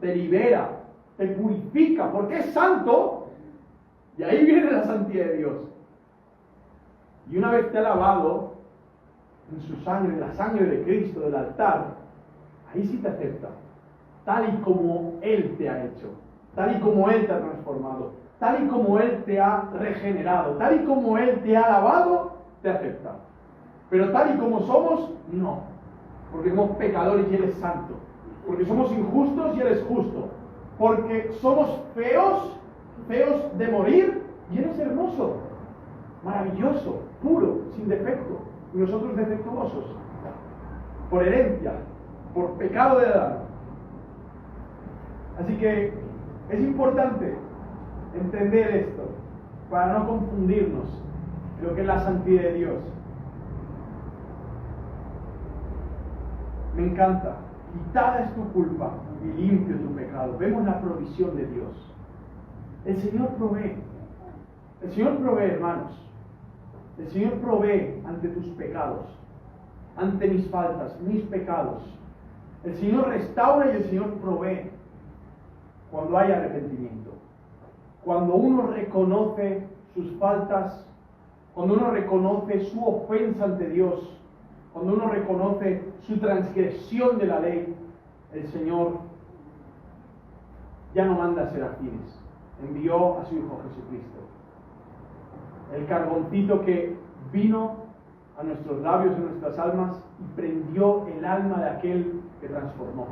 te libera, te purifica, porque es santo, y ahí viene la santidad de Dios. Y una vez te ha lavado en su sangre, en la sangre de Cristo, del altar, ahí sí te acepta, tal y como Él te ha hecho, tal y como Él te ha transformado, tal y como Él te ha regenerado, tal y como Él te ha lavado, te acepta. Pero tal y como somos, no. Porque somos pecadores y Él es santo. Porque somos injustos y Él es justo. Porque somos feos de morir y Él es hermoso, maravilloso, puro, sin defecto. Y nosotros defectuosos. Por herencia, por pecado de Adán. Así que es importante entender esto para no confundirnos en lo que es la santidad de Dios. Me encanta. Quitada es tu culpa y limpio tu pecado. Vemos la provisión de Dios. El Señor provee. El Señor provee, hermanos. El Señor provee ante tus pecados, ante mis faltas, mis pecados. El Señor restaura y el Señor provee cuando hay arrepentimiento. Cuando uno reconoce sus faltas, cuando uno reconoce su ofensa ante Dios, cuando uno reconoce su transgresión de la ley, el Señor ya no manda serafines, envió a su Hijo Jesucristo. El carboncito que vino a nuestros labios, a nuestras almas, y prendió el alma de aquel que transformó.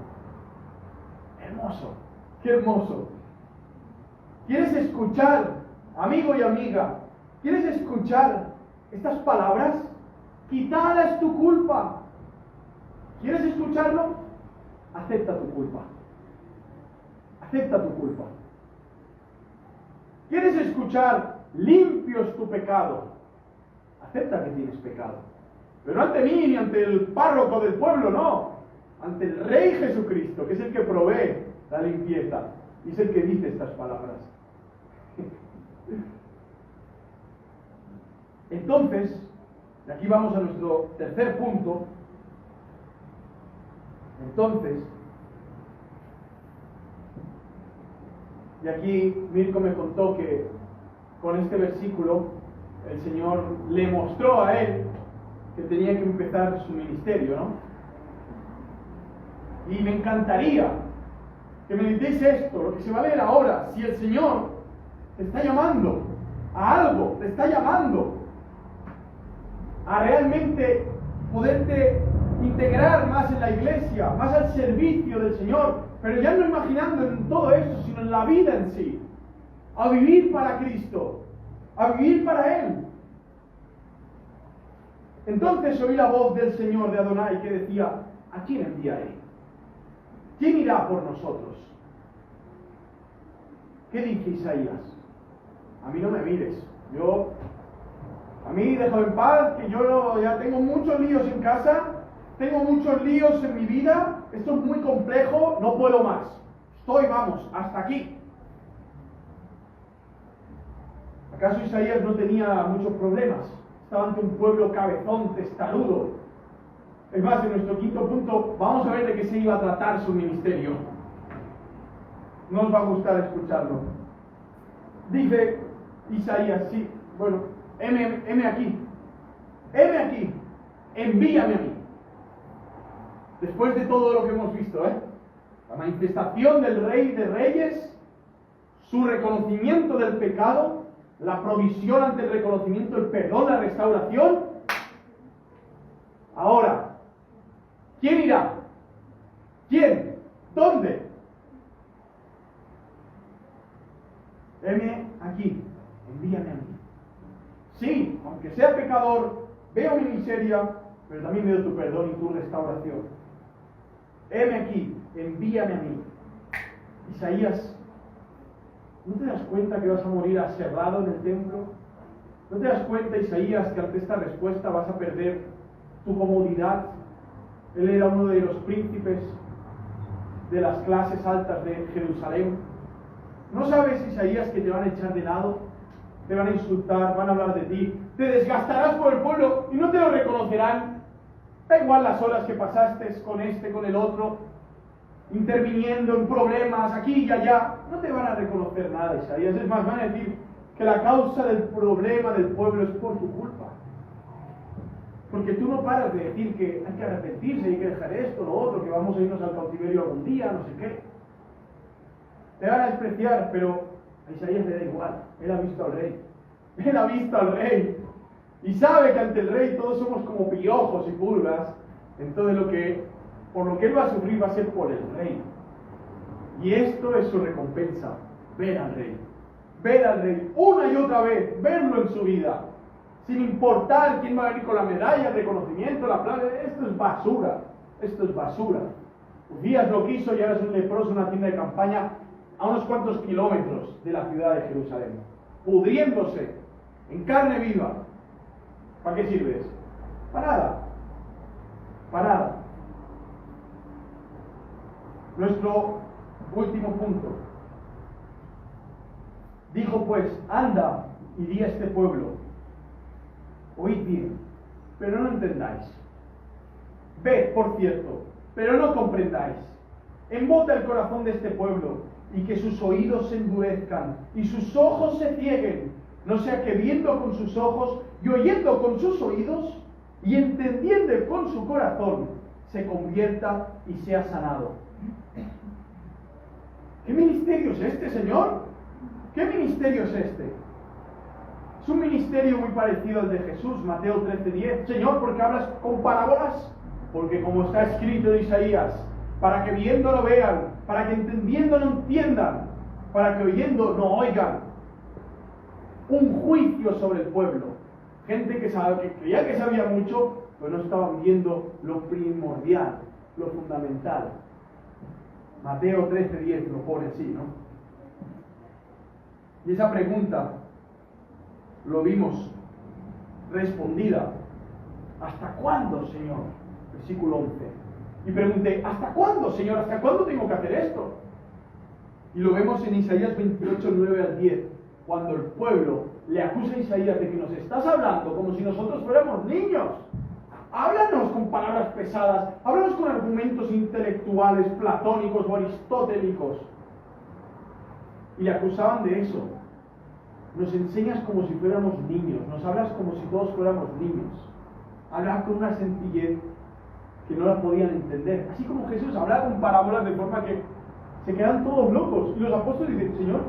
Hermoso, qué hermoso. ¿Quieres escuchar, amigo y amiga? ¿Quieres escuchar estas palabras? Quitada es tu culpa. ¿Quieres escucharlo? Acepta tu culpa. Acepta tu culpa. ¿Quieres escuchar? Limpio es tu pecado. Acepta que tienes pecado. Pero no ante mí ni ante el párroco del pueblo, no. Ante el Rey Jesucristo, que es el que provee la limpieza. Y es el que dice estas palabras. Entonces, y aquí vamos a nuestro tercer punto. Entonces, y aquí Mirko me contó que con este versículo el Señor le mostró a él que tenía que empezar su ministerio, ¿no? Y me encantaría que meditéis esto, lo que se va a leer ahora. Si el Señor te está llamando a algo, te está llamando a realmente poderte integrar más en la iglesia, más al servicio del Señor, pero ya no imaginando en todo esto, sino en la vida en sí, a vivir para Cristo, a vivir para Él. Entonces oí la voz del Señor de Adonai que decía: ¿a quién enviaré? ¿Quién irá por nosotros? ¿Qué dice Isaías? A mí no me mires, a mí déjame en paz, que yo ya tengo muchos líos en casa, tengo muchos líos en mi vida, esto es muy complejo, no puedo más. Vamos, hasta aquí. ¿Acaso Isaías no tenía muchos problemas? Estaba ante un pueblo cabezón, testarudo. Es más, en nuestro quinto punto vamos a ver de qué se iba a tratar su ministerio. No os va a gustar escucharlo. Dice Isaías, sí, bueno, heme aquí, envíame a mí. Después de todo lo que hemos visto, la manifestación del Rey de Reyes, su reconocimiento del pecado, la provisión ante el reconocimiento, el perdón, la restauración. Ahora, ¿quién irá? ¿Quién? ¿Dónde? Heme aquí, envíame a mí. Sí, aunque sea pecador, veo mi miseria, pero también veo tu perdón y tu restauración. Heme aquí, envíame a mí. Isaías, ¿no te das cuenta que vas a morir aserrado en el templo? ¿No te das cuenta, Isaías, que ante esta respuesta vas a perder tu comodidad? Él era uno de los príncipes de las clases altas de Jerusalén. ¿No sabes, Isaías, que te van a echar de lado? Te van a insultar, van a hablar de ti, te desgastarás por el pueblo y no te lo reconocerán. Da igual las horas que pasaste con este, con el otro, interviniendo en problemas aquí y allá, no te van a reconocer nada, Isaías. Es más, van a decir que la causa del problema del pueblo es por tu culpa. Porque tú no paras de decir que hay que arrepentirse, hay que dejar esto, lo otro, que vamos a irnos al cautiverio algún día, no sé qué. Te van a despreciar, pero a Isaías le da igual. Él ha visto al rey. Él ha visto al rey. Y sabe que ante el rey todos somos como piojos y pulgas. Entonces por lo que él va a sufrir va a ser por el rey. Y esto es su recompensa. Ver al rey. Ver al rey una y otra vez. Verlo en su vida. Sin importar quién va a venir con la medalla, el reconocimiento, la plata. Esto es basura. Esto es basura. Ufías lo quiso y ahora es un leproso en una tienda de campaña a unos cuantos kilómetros de la ciudad de Jerusalén, pudriéndose en carne viva. ¿Para qué sirve eso? Para nada. Para nada. Nuestro último punto. Dijo pues: anda y di a este pueblo, oíd bien, pero no entendáis. Ved, por cierto, pero no comprendáis. Embota el corazón de este pueblo, y que sus oídos se endurezcan, y sus ojos se cieguen, no sea que viendo con sus ojos, y oyendo con sus oídos, y entendiendo con su corazón, se convierta y sea sanado. ¿Qué ministerio es este, Señor? ¿Qué ministerio es este? Es un ministerio muy parecido al de Jesús, Mateo 13:10. Señor, ¿por qué hablas con parábolas? Porque como está escrito en Isaías, para que viendo no vean, para que entendiendo no entiendan, para que oyendo no oigan. Un juicio sobre el pueblo. Gente que creía que sabía mucho, pero no estaban viendo lo primordial, lo fundamental. Mateo 13:10 lo pone así, ¿no? Y esa pregunta lo vimos respondida. ¿Hasta cuándo, Señor? Versículo 11. Y pregunté: ¿hasta cuándo, Señor? ¿Hasta cuándo tengo que hacer esto? Y lo vemos en Isaías 28:9 al 10. cuando el pueblo le acusa a Isaías de que nos estás hablando como si nosotros fuéramos niños. Háblanos con palabras pesadas, háblanos con argumentos intelectuales, platónicos o aristotélicos. Y le acusaban de eso. Nos enseñas como si fuéramos niños, nos hablas como si todos fuéramos niños. Hablas con una sencillez que no la podían entender. Así como Jesús hablaba con parábolas de forma que se quedan todos locos. Y los apóstoles dicen, Señor,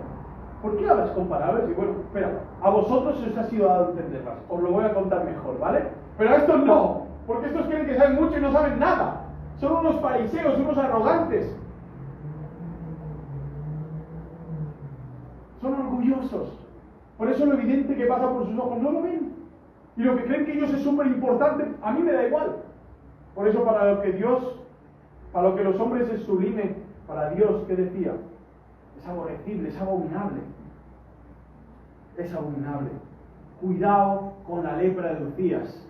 ¿por qué hablas con parábolas? Y bueno, espera, a vosotros os ha sido dado entenderlas. Os lo voy a contar mejor, ¿vale? Pero a estos no, porque estos creen que saben mucho y no saben nada. Son unos fariseos, unos arrogantes. Son orgullosos. Por eso lo evidente que pasa por sus ojos no lo ven. Y lo que creen que ellos es súper importante, a mí me da igual. Por eso para lo que los hombres es sublime, para Dios, ¿qué decía? Es aborrecible, es abominable. Es abominable. Cuidado con la lepra de Lucías.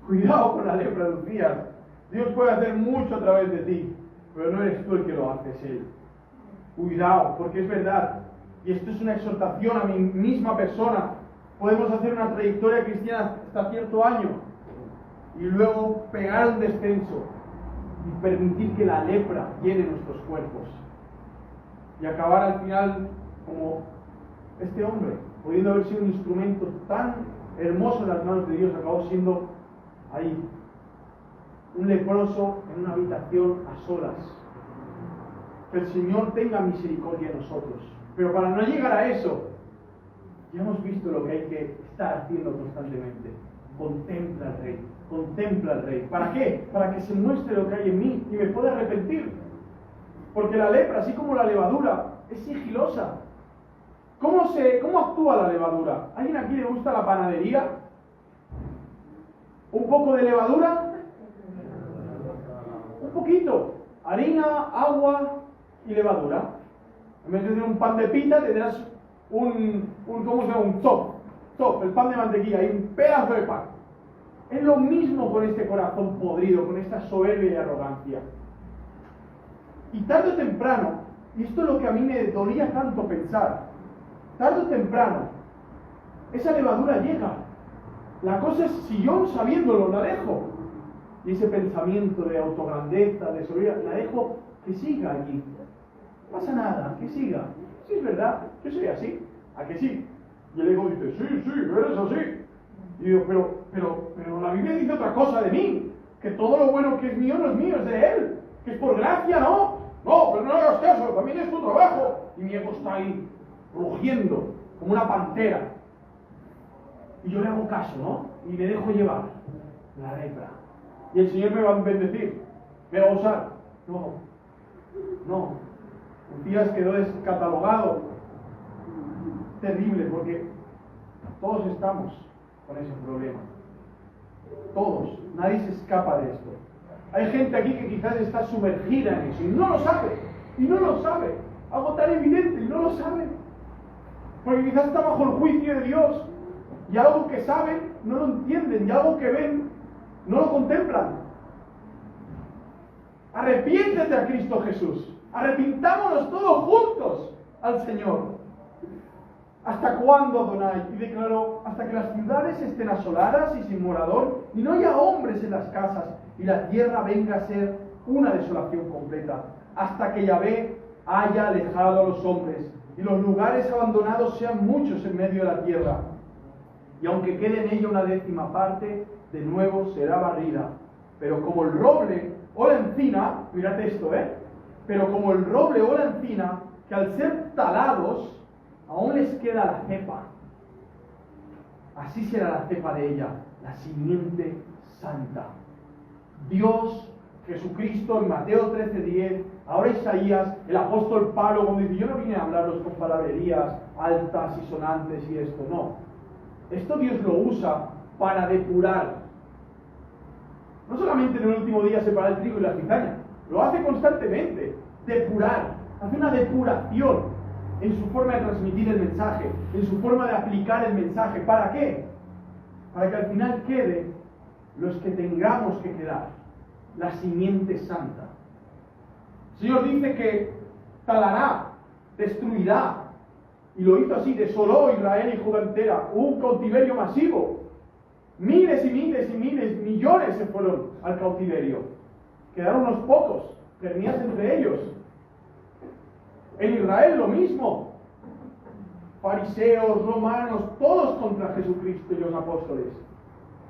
Cuidado con la lepra de Lucías. Dios puede hacer mucho a través de ti, pero no eres tú el que lo hace, es Él. Cuidado, porque es verdad. Y esto es una exhortación a mi misma persona. Podemos hacer una trayectoria cristiana hasta cierto año y luego pegar un descenso y permitir que la lepra llene nuestros cuerpos y acabar al final como este hombre, pudiendo haber sido un instrumento tan hermoso en las manos de Dios, acabó siendo ahí un leproso en una habitación a solas. Que el Señor tenga misericordia de nosotros, pero para no llegar a eso, ya hemos visto lo que hay que estar haciendo constantemente. Contempla al Rey, contempla al Rey. ¿Para qué? Para que se muestre lo que hay en mí y me pueda arrepentir. Porque la lepra, así como la levadura, es sigilosa. ¿Cómo actúa la levadura? ¿A alguien aquí le gusta la panadería? ¿Un poco de levadura? Un poquito. Harina, agua y levadura. En vez de tener un pan de pita, tendrás ¿cómo se llama? Un top, el pan de mantequilla y un pedazo de pan. Es lo mismo con este corazón podrido, con esta soberbia y arrogancia. Y tarde o temprano, y esto es lo que a mí me dolía tanto pensar, tarde o temprano, esa levadura llega. La cosa es, si yo sabiéndolo la dejo, y ese pensamiento de autograndeza, de soberbia, la dejo que siga allí. No pasa nada, que siga. Sí, es verdad, yo soy así, ¿a que sí? Y el ego dice, sí, eres así. Y digo, pero la Biblia dice otra cosa de mí, que todo lo bueno que es mío no es mío, es de Él, que es por gracia, ¿no? No, pero no hagas caso, también es tu trabajo. Y mi ego está ahí, rugiendo, como una pantera. Y yo le hago caso, ¿no? Y me dejo llevar, la lepra. Y el Señor me va a bendecir, me va a usar. No. Lucías quedó descatalogado. Terrible, porque todos estamos con ese problema. Todos. Nadie se escapa de esto. Hay gente aquí que quizás está sumergida en eso y no lo sabe. Algo tan evidente y no lo sabe. Porque quizás está bajo el juicio de Dios y algo que saben no lo entienden y algo que ven no lo contemplan. Arrepiéntete a Cristo Jesús. Arrepintámonos todos juntos al Señor. ¿Hasta cuándo, Adonai? Y declaró, hasta que las ciudades estén asoladas y sin morador, y no haya hombres en las casas, y la tierra venga a ser una desolación completa, hasta que Yahvé haya alejado a los hombres, y los lugares abandonados sean muchos en medio de la tierra. Y aunque quede en ella una 10ª parte, de nuevo será barrida. Pero como el roble o la encina, mirad esto, pero como el roble o la encina, que al ser talados, aún les queda la cepa. Así será la cepa de ella, la simiente santa. Dios, Jesucristo, en Mateo 13:10, ahora Isaías, el apóstol Pablo, cuando dice, yo no vine a hablaros con palabrerías altas y sonantes y esto, no. Esto Dios lo usa para depurar. No solamente en el último día separar el trigo y la cizaña, lo hace constantemente, depurar, hace una depuración en su forma de transmitir el mensaje, en su forma de aplicar el mensaje. ¿Para qué? Para que al final quede los que tengamos que quedar, la simiente santa. El Señor dice que talará, destruirá, Y lo hizo así, desoló Israel y Judá entera. Hubo un cautiverio masivo. Miles y miles y miles, millones se fueron al cautiverio. Quedaron unos pocos, Jeremías entre ellos. En Israel lo mismo. Fariseos, romanos, todos contra Jesucristo y los apóstoles.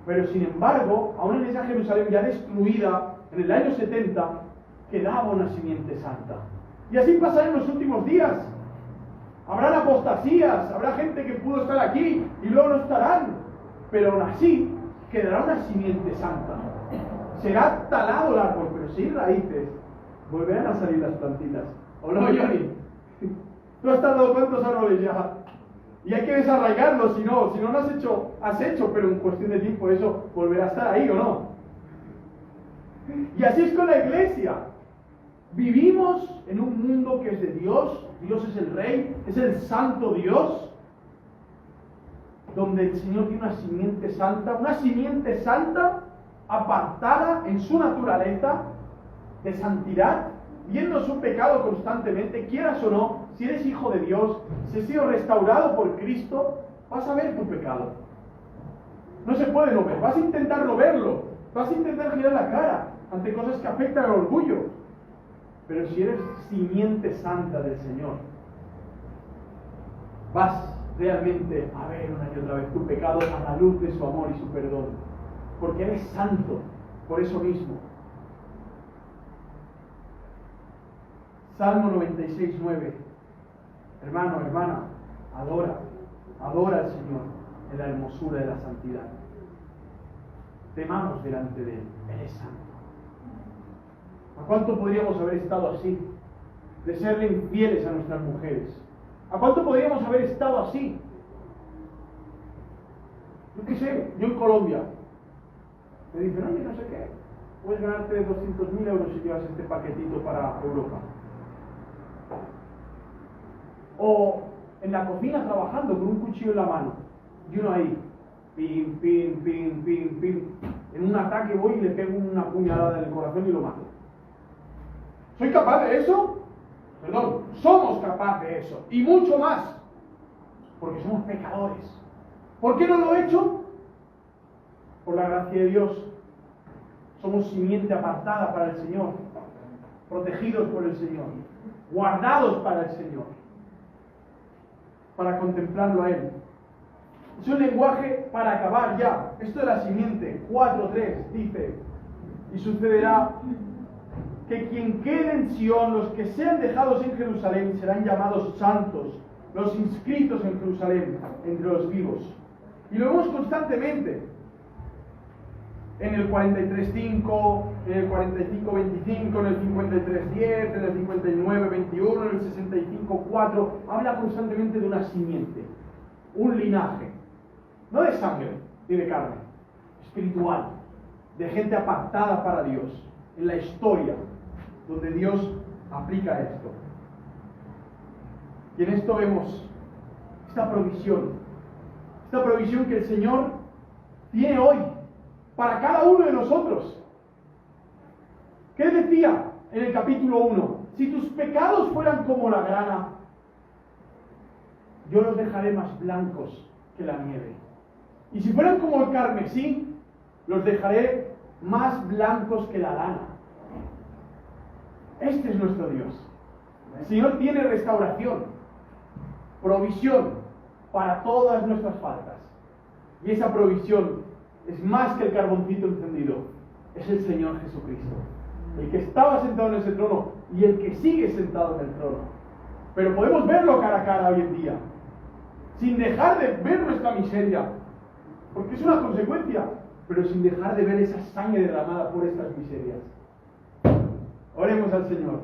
Pero sin embargo, aún en esa Jerusalén ya destruida, en el año 70, quedaba una simiente santa. Y así pasará en los últimos días. Habrán apostasías, habrá gente que pudo estar aquí y luego no estarán. Pero aún así, quedará una simiente santa. Será talado el árbol, pero sin raíces, volverán a salir las plantitas. ¿O no, Johnny? ¿Tú has tardado cuántos árboles ya? Y hay que desarraigarlos, si no lo has hecho, pero en cuestión de tiempo eso volverá a estar ahí, ¿o no? Y así es con la iglesia. Vivimos en un mundo que es de Dios. Dios es el Rey, es el Santo Dios, donde el Señor tiene una simiente santa apartada en su naturaleza de santidad, viendo su pecado constantemente, quieras o no. Si eres hijo de Dios, si has sido restaurado por Cristo, vas a ver tu pecado. No se puede no ver, vas a intentar no verlo, vas a intentar girar la cara ante cosas que afectan al orgullo. Pero si eres simiente santa del Señor, vas realmente a ver una y otra vez tu pecado a la luz de su amor y su perdón, porque eres santo, por eso mismo. Salmo 96:9. Hermano, hermana, adora al Señor en la hermosura de la santidad. Temamos delante de Él, Él es santo. ¿A cuánto podríamos haber estado así? De serle infieles a nuestras mujeres. ¿A cuánto podríamos haber estado así? Yo qué sé, yo en Colombia. Me dicen, oye, no sé qué, puedes ganarte 200.000 euros si llevas este paquetito para Europa. O en la cocina trabajando con un cuchillo en la mano. Y uno ahí, pim, pim, pim, pim, pim. En un ataque voy y le pego una puñalada en el corazón y lo mato. ¿Soy capaz de eso? Perdón, somos capaces de eso. Y mucho más. Porque somos pecadores. ¿Por qué no lo he hecho? Por la gracia de Dios. Somos simiente apartada para el Señor. Protegidos por el Señor. Guardados para el Señor. Para contemplarlo a Él. Es un lenguaje para acabar ya. Esto de la simiente, 4:3, dice: y sucederá que quien quede en Sión, los que sean dejados en Jerusalén, serán llamados santos, los inscritos en Jerusalén, entre los vivos. Y lo vemos constantemente. En el 43:5, en el 45:25, en el 53:10, en el 59:21, en el 65:4, habla constantemente de una simiente, un linaje, no de sangre ni de carne, espiritual, de gente apartada para Dios, en la historia, donde Dios aplica esto. Y en esto vemos esta provisión que el Señor tiene hoy, para cada uno de nosotros. ¿Qué decía en el capítulo 1? Si tus pecados fueran como la grana, yo los dejaré más blancos que la nieve. Y si fueran como el carmesí, los dejaré más blancos que la lana. Este es nuestro Dios. El Señor tiene restauración, provisión para todas nuestras faltas. Y esa provisión es más que el carboncito encendido. Es el Señor Jesucristo, el que estaba sentado en ese trono y el que sigue sentado en el trono. Pero podemos verlo cara a cara hoy en día, sin dejar de ver nuestra miseria, porque es una consecuencia, pero sin dejar de ver esa sangre derramada por estas miserias. Oremos al Señor.